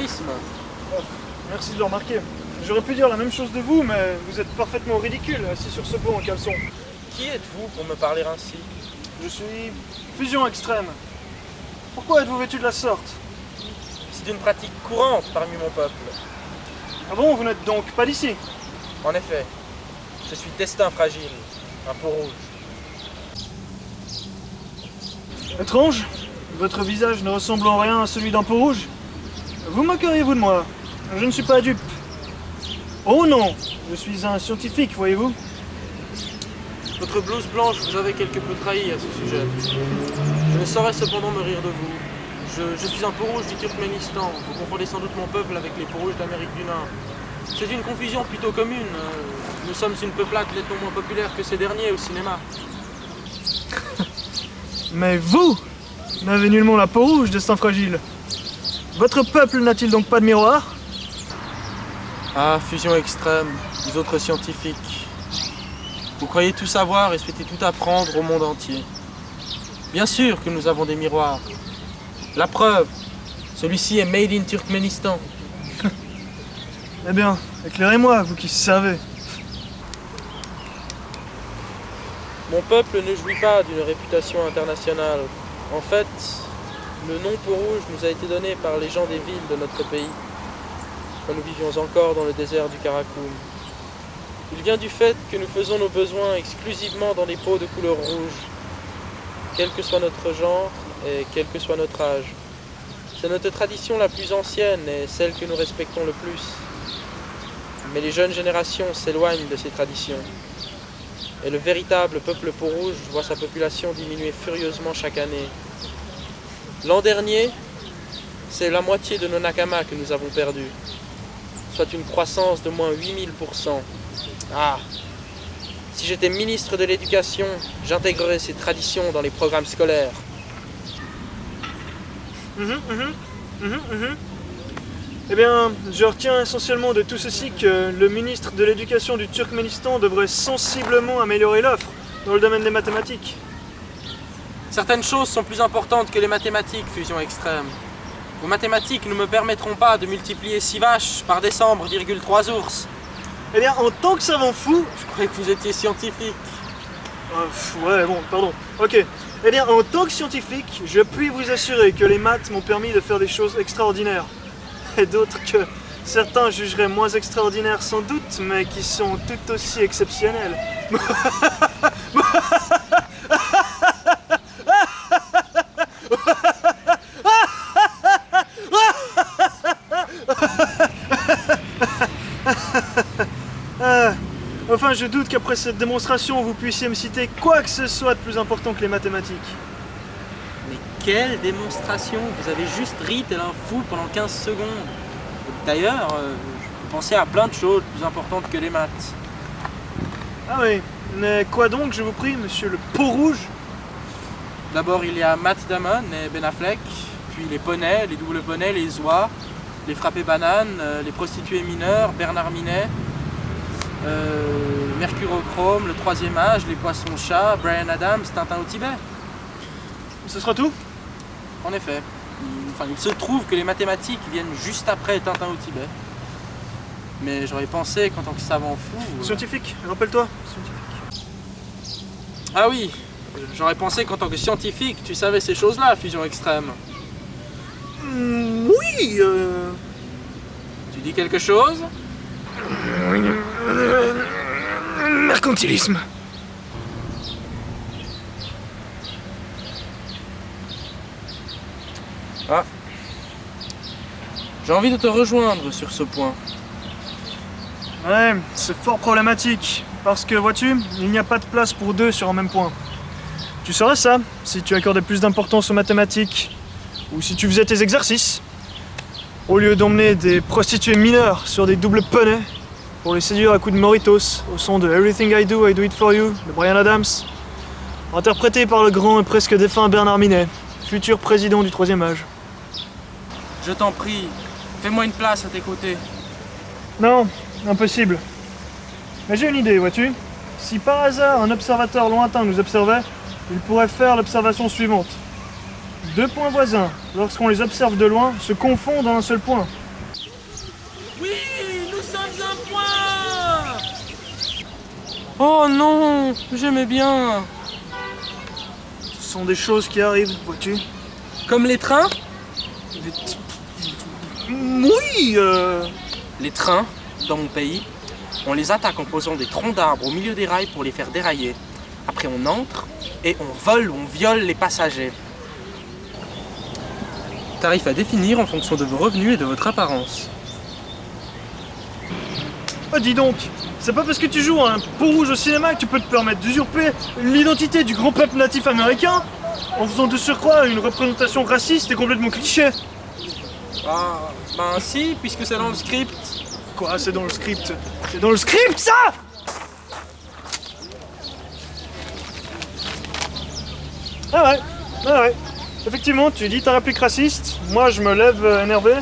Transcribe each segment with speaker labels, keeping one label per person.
Speaker 1: charisme.
Speaker 2: Oh, merci de le remarquer. J'aurais pu dire la même chose de vous, mais vous êtes parfaitement ridicule, assis sur ce banc en caleçon.
Speaker 1: Qui êtes-vous pour me parler ainsi?
Speaker 2: Je suis fusion extrême. Pourquoi êtes-vous vêtu de la sorte?
Speaker 1: C'est une pratique courante parmi mon peuple.
Speaker 2: Ah bon, vous n'êtes donc pas d'ici?
Speaker 1: En effet, je suis destin fragile, un peau rouge.
Speaker 2: Étrange, votre visage ne ressemble en rien à celui d'un peau rouge. Vous moqueriez-vous de moi? Je ne suis pas dupe. Oh non, je suis un scientifique, voyez-vous.
Speaker 1: Votre blouse blanche vous avait quelque peu trahi à ce sujet. Je ne saurais cependant me rire de vous. Je suis un peau rouge du Turkménistan. Vous confondez sans doute mon peuple avec les peaux rouges d'Amérique du Nord. C'est une confusion plutôt commune. Nous sommes une peuplade nettement moins populaire que ces derniers au cinéma.
Speaker 2: Mais vous n'avez nullement la peau rouge, destin fragile. Votre peuple n'a-t-il donc pas de miroir?
Speaker 1: Ah, fusion extrême, les autres scientifiques. Vous croyez tout savoir et souhaitez tout apprendre au monde entier. Bien sûr que nous avons des miroirs. La preuve, celui-ci est made in Turkménistan.
Speaker 2: Eh bien, éclairez-moi, vous qui savez.
Speaker 1: Mon peuple ne jouit pas d'une réputation internationale. En fait, le nom peau rouge nous a été donné par les gens des villes de notre pays, quand nous vivions encore dans le désert du Karakoum. Il vient du fait que nous faisons nos besoins exclusivement dans des peaux de couleur rouge, quel que soit notre genre et quel que soit notre âge. C'est notre tradition la plus ancienne et celle que nous respectons le plus. Mais les jeunes générations s'éloignent de ces traditions. Et le véritable peuple peau rouge voit sa population diminuer furieusement chaque année. L'an dernier, c'est la moitié de nos nakamas que nous avons perdus, soit une croissance de moins 8000%. Ah! Si j'étais ministre de l'Éducation, j'intégrerais ces traditions dans les programmes scolaires.
Speaker 2: Eh bien, je retiens essentiellement de tout ceci que le ministre de l'Éducation du Turkménistan devrait sensiblement améliorer l'offre dans le domaine des mathématiques.
Speaker 1: Certaines choses sont plus importantes que les mathématiques, fusion extrême. Vos mathématiques ne me permettront pas de multiplier 6 vaches par décembre, 3 ours.
Speaker 2: Eh bien, en tant que savant fou...
Speaker 1: Je croyais que vous étiez scientifique.
Speaker 2: Ouais, bon, pardon. Ok. Eh bien, en tant que scientifique, je puis vous assurer que les maths m'ont permis de faire des choses extraordinaires. Et d'autres que certains jugeraient moins extraordinaires sans doute, mais qui sont tout aussi exceptionnelles. Enfin, je doute qu'après cette démonstration, vous puissiez me citer quoi que ce soit de plus important que les mathématiques.
Speaker 1: Mais quelle démonstration! Vous avez juste ri tel un fou pendant 15 secondes. D'ailleurs, je pensais à plein de choses plus importantes que les maths.
Speaker 2: Ah oui, mais quoi donc, je vous prie, monsieur le peau rouge?
Speaker 1: D'abord, il y a Matt Damon et Ben Affleck, puis les poneys, les doubles poneys, les oies, les frappés bananes, les prostituées mineures, Bernard Minet, Mercurochrome, le troisième âge, les poissons-chats, Bryan Adams, Tintin au Tibet.
Speaker 2: Ce sera tout?
Speaker 1: En effet. Il se trouve que les mathématiques viennent juste après Tintin au Tibet. Mais j'aurais pensé qu'en tant que savant fou...
Speaker 2: Scientifique, rappelle-toi. Scientifique.
Speaker 1: Ah oui, j'aurais pensé qu'en tant que scientifique, tu savais ces choses-là, fusion extrême.
Speaker 2: Oui,
Speaker 1: Tu dis quelque chose?
Speaker 2: Mercantilisme.
Speaker 1: Ah. J'ai envie de te rejoindre sur ce point.
Speaker 2: Ouais, c'est fort problématique. Parce que, vois-tu, il n'y a pas de place pour deux sur un même point. Tu saurais ça, si tu accordais plus d'importance aux mathématiques, ou si tu faisais tes exercices, au lieu d'emmener des prostituées mineures sur des doubles poneys, pour les séduire à coups de Moritos, au son de Everything I Do It For You, de Bryan Adams, interprété par le grand et presque défunt Bernard Minet, futur président du troisième âge.
Speaker 1: Je t'en prie, fais-moi une place à tes côtés.
Speaker 2: Non, impossible. Mais j'ai une idée, vois-tu. Si par hasard un observateur lointain nous observait, il pourrait faire l'observation suivante. Deux points voisins, lorsqu'on les observe de loin, se confondent en un seul point.
Speaker 1: Oh non, j'aimais bien.
Speaker 2: Ce sont des choses qui arrivent, vois-tu.
Speaker 1: Comme les trains?
Speaker 2: Oui,
Speaker 1: Les trains, dans mon pays, on les attaque en posant des troncs d'arbres au milieu des rails pour les faire dérailler. Après on entre et on vole ou on viole les passagers. Tarif à définir en fonction de vos revenus et de votre apparence.
Speaker 2: Oh, dis donc, c'est pas parce que tu joues un peau rouge au cinéma que tu peux te permettre d'usurper l'identité du grand peuple natif américain en faisant de surcroît une représentation raciste et complètement cliché.
Speaker 1: Ah, ben si, puisque c'est dans le script.
Speaker 2: Quoi, c'est dans le script? C'est dans le script, ça? Ah ouais. Effectivement, tu dis ta réplique raciste, moi je me lève énervé.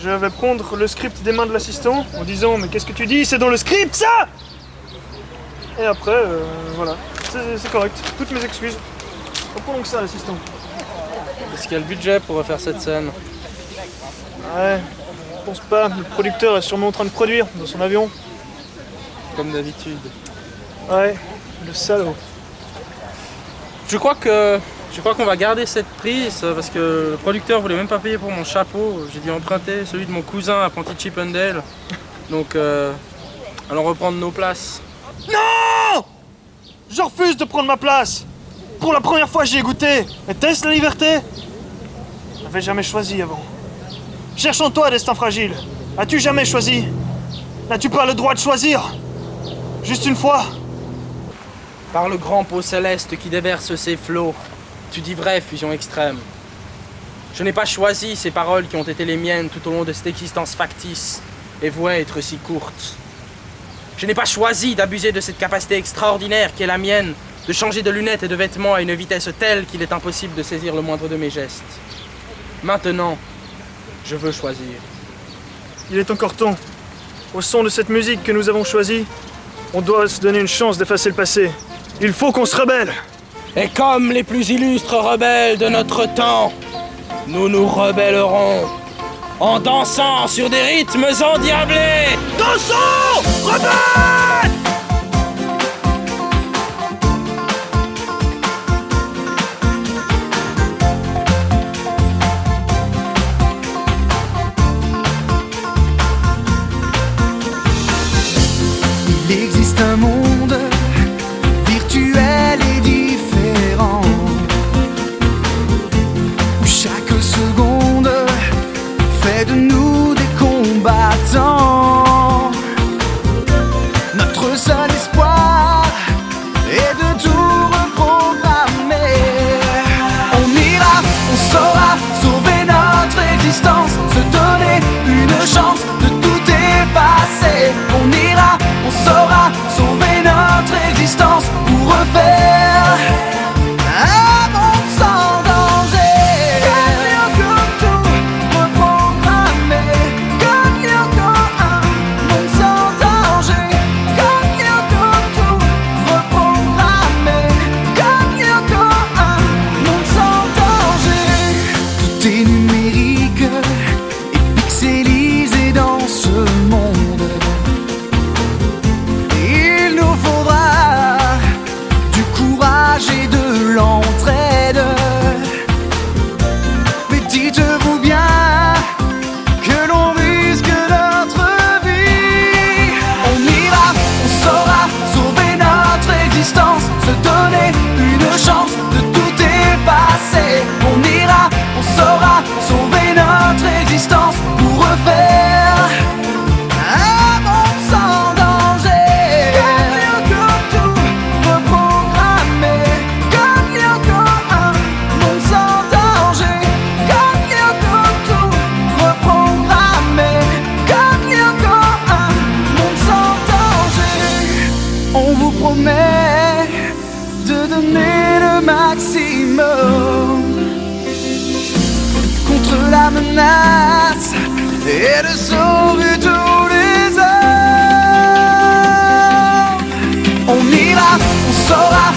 Speaker 2: Je vais prendre le script des mains de l'assistant en disant « Mais qu'est-ce que tu dis? C'est dans le script, ça !» Et après, voilà, c'est correct. Toutes mes excuses. Reprenons que ça, l'assistant.
Speaker 1: Est-ce qu'il y a le budget pour refaire cette scène?
Speaker 2: Ouais, je pense pas. Le producteur est sûrement en train de produire dans son avion.
Speaker 1: Comme d'habitude.
Speaker 2: Ouais, le salaud.
Speaker 1: Je crois qu'on va garder cette prise parce que le producteur voulait même pas payer pour mon chapeau. J'ai dû emprunter celui de mon cousin apprenti Chip 'n Dale. Donc allons reprendre nos places.
Speaker 2: Non! Je refuse de prendre ma place. Pour la première fois, j'y ai goûté. Était-ce la liberté? Je n'avais jamais choisi avant. Cherche en toi, destin fragile. As-tu jamais choisi? N'as-tu pas le droit de choisir? Juste une fois?
Speaker 1: Par le grand pot céleste qui déverse ses flots, tu dis vrai, fusion extrême. Je n'ai pas choisi ces paroles qui ont été les miennes tout au long de cette existence factice et vouée à être si courte. Je n'ai pas choisi d'abuser de cette capacité extraordinaire qui est la mienne, de changer de lunettes et de vêtements à une vitesse telle qu'il est impossible de saisir le moindre de mes gestes. Maintenant, je veux choisir.
Speaker 2: Il est encore temps. Au son de cette musique que nous avons choisie, on doit se donner une chance d'effacer le passé. Il faut qu'on se rebelle.
Speaker 1: Et comme les plus illustres rebelles de notre temps, nous nous rebellerons en dansant sur des rythmes endiablés.
Speaker 2: Dansons! Rebelles!
Speaker 3: Il existe un monde virtuel et différent où chaque seconde fait de nous des combattants. Notre seul espoir est de tout reprogrammer. On ira, on saura sauver notre existence, se donner une chance de tout effacer. On ira, on saura sauver notre existence pour refaire un monde sans danger. Gagnons comme tout, reprogrammer. Gagnons comme un monde sans danger. Gagnons comme tout, reprogrammer. Gagnons comme un monde sans danger. Tout est numérique et pixelisé dans ce monde. Il nous faudra du courage et de l'entraide. Mais dites-vous bien que l'on risque notre vie. On ira, on saura sauver notre existence, se donner une chance de tout effacer. On ira, on saura sauver notre existence pour refaire un monde sans danger. Gagnons comme tout, reprogrammer. Gagnons comme un monde sans danger. Gagnons comme tout, reprogrammer. Gagnons comme un monde sans danger. On vous promet de donner le maximum contre la menace et de sauver tous les hommes. On ira, on saura